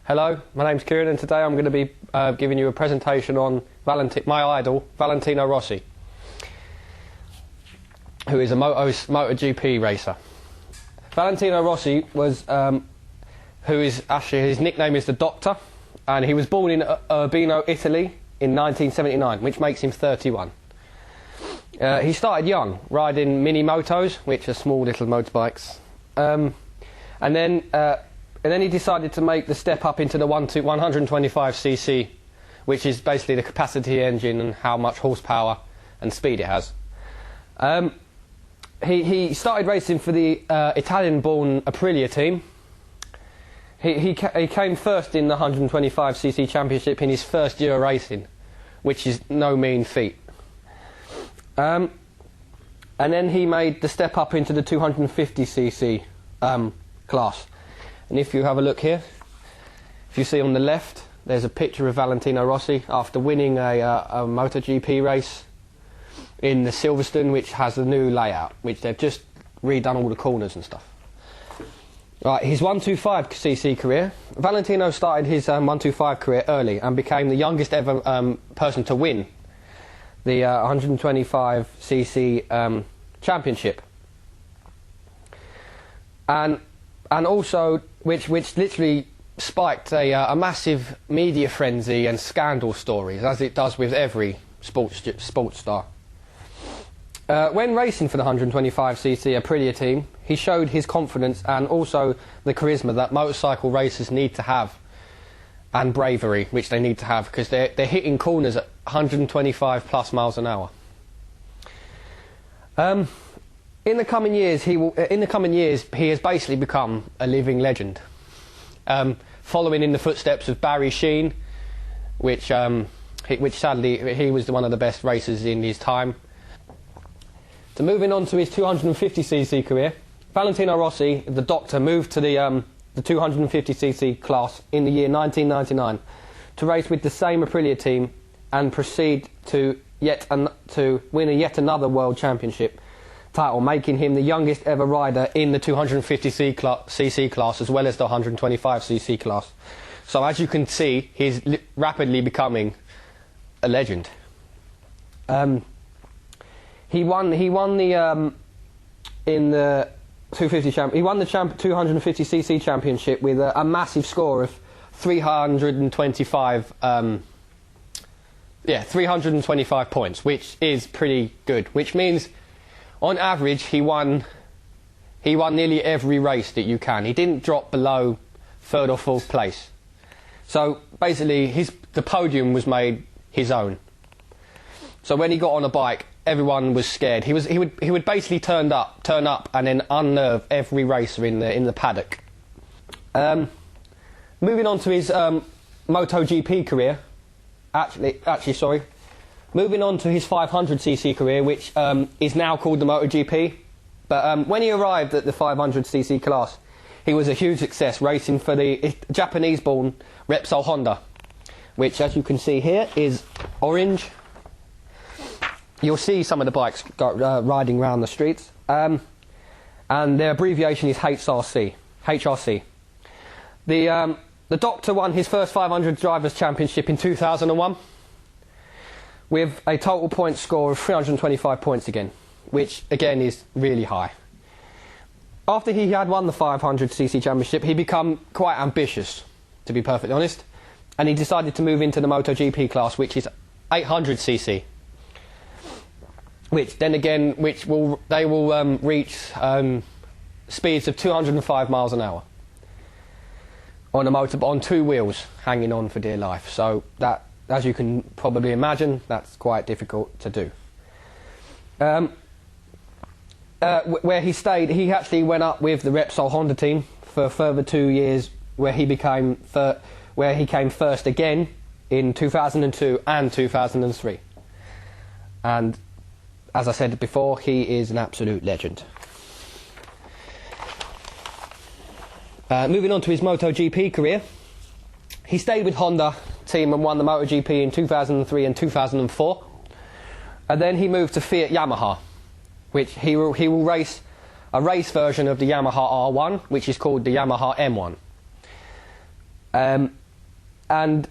Hello, my name's Kieran and today I'm going to be giving you a presentation on my idol, Valentino Rossi, who is a MotoGP racer. Valentino Rossi was, his nickname is the Doctor, and he was born in Urbino, Italy in 1979, which makes him 31. He started young, riding mini motos, which are small little motorbikes, and then he decided to make the step up into the 125cc, which is basically the capacity engine and how much horsepower and speed it has. He started racing for the Italian-born Aprilia team. He came first in the 125cc championship in his first year of racing, which is no mean feat. And then he made the step up into the 250cc class. And if you have a look here, if you see on the left, there's a picture of Valentino Rossi after winning a MotoGP race in the Silverstone, which has a new layout, which they've just redone all the corners and stuff. Right, his 125cc career. Valentino started his 125 career early and became the youngest ever person to win the 125cc championship. And also, which literally spiked a massive media frenzy and scandal stories, as it does with every sports star. When racing for the 125cc Aprilia team, he showed his confidence and also the charisma that motorcycle racers need to have, and bravery, which they need to have, because they're hitting corners at 125 plus miles an hour. In the coming years, he has basically become a living legend, following in the footsteps of Barry Sheene, which sadly he was one of the best racers in his time. So moving on to his 250cc career, Valentino Rossi, the Doctor, moved to the 250cc class in the year 1999 to race with the same Aprilia team and proceed to win yet another world championship title, making him the youngest ever rider in the 250cc class as well as the 125cc class. So as you can see, he's rapidly becoming a legend. He won the 250cc championship with a massive score of 325 points, which is pretty good, which means on average, he won nearly every race that you can. He didn't drop below third or fourth place. So basically, the podium was made his own. So when he got on a bike, everyone was scared. He would basically turn up and then unnerve every racer in the paddock. Moving on to his MotoGP career. Moving on to his 500cc career, which is now called the MotoGP. But when he arrived at the 500cc class, he was a huge success, racing for the Japanese-born Repsol Honda, which, as you can see here, is orange. You'll see some of the bikes riding around the streets. And their abbreviation is HRC. The Doctor won his first 500 Drivers' Championship in 2001. with a total point score of 325 points again, which again is really high. After he had won the 500cc championship, he became quite ambitious, to be perfectly honest, and he decided to move into the MotoGP class, which is 800cc, which then again, they will reach speeds of 205 miles an hour on two wheels, hanging on for dear life. So that, as you can probably imagine, that's quite difficult to do. Where he stayed, he actually went up with the Repsol Honda team for a further 2 years, where he came first again in 2002 and 2003. And as I said before, he is an absolute legend. Moving on to his MotoGP career, he stayed with Honda team and won the MotoGP in 2003 and 2004, and then he moved to Fiat Yamaha, which he will race a race version of the Yamaha R1, which is called the Yamaha M1. and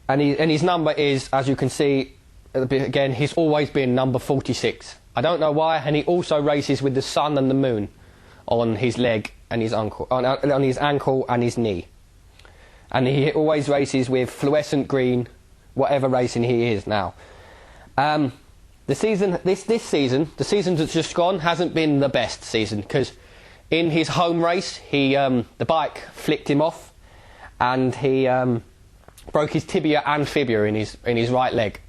his number is, as you can see, again, he's always been number 46. I don't know why, and he also races with the sun and the moon on his leg and his ankle, on his ankle and his knee. And he always races with fluorescent green, whatever racing he is now. This season, the season that's just gone, hasn't been the best season, because in his home race, the bike flicked him off, and he broke his tibia and fibula in his right leg.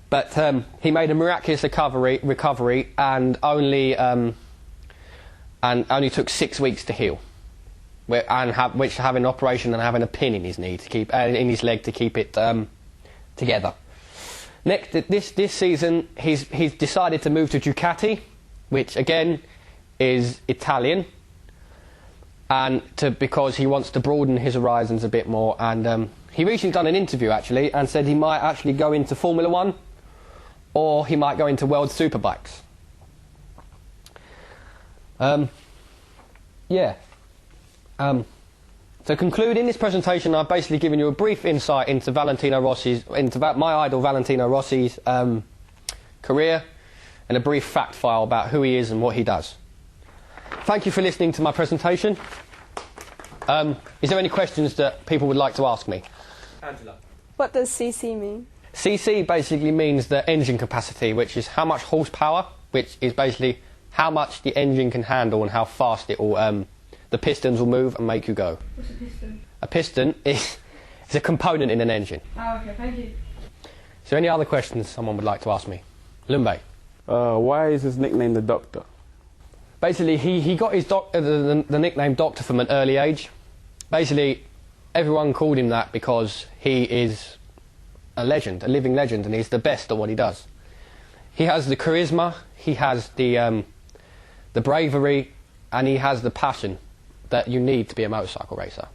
But he made a miraculous recovery, and only took 6 weeks to heal, which having an operation and having a pin in his knee to keep in his leg to keep it together. Next, this season, he's decided to move to Ducati, which again is Italian, and because he wants to broaden his horizons a bit more. And he recently done an interview actually, and said he might actually go into Formula 1, or he might go into World Superbikes. To conclude, in this presentation, I've basically given you a brief insight into my idol Valentino Rossi's career, and a brief fact file about who he is and what he does. Thank you for listening to my presentation. Is there any questions that people would like to ask me? Angela. What does CC mean? CC basically means the engine capacity, which is how much horsepower, which is basically how much the engine can handle and how fast it will, the pistons will move and make you go. What's a piston? A piston is a component in an engine. Oh, okay, thank you. Is there any other questions someone would like to ask me? Lumbe. Why is his nickname the Doctor? Basically, he got his the nickname Doctor from an early age. Basically, everyone called him that because he is a legend, a living legend, and he's the best at what he does. He has the charisma, he has the bravery, and he has the passion that you need to be a motorcycle racer.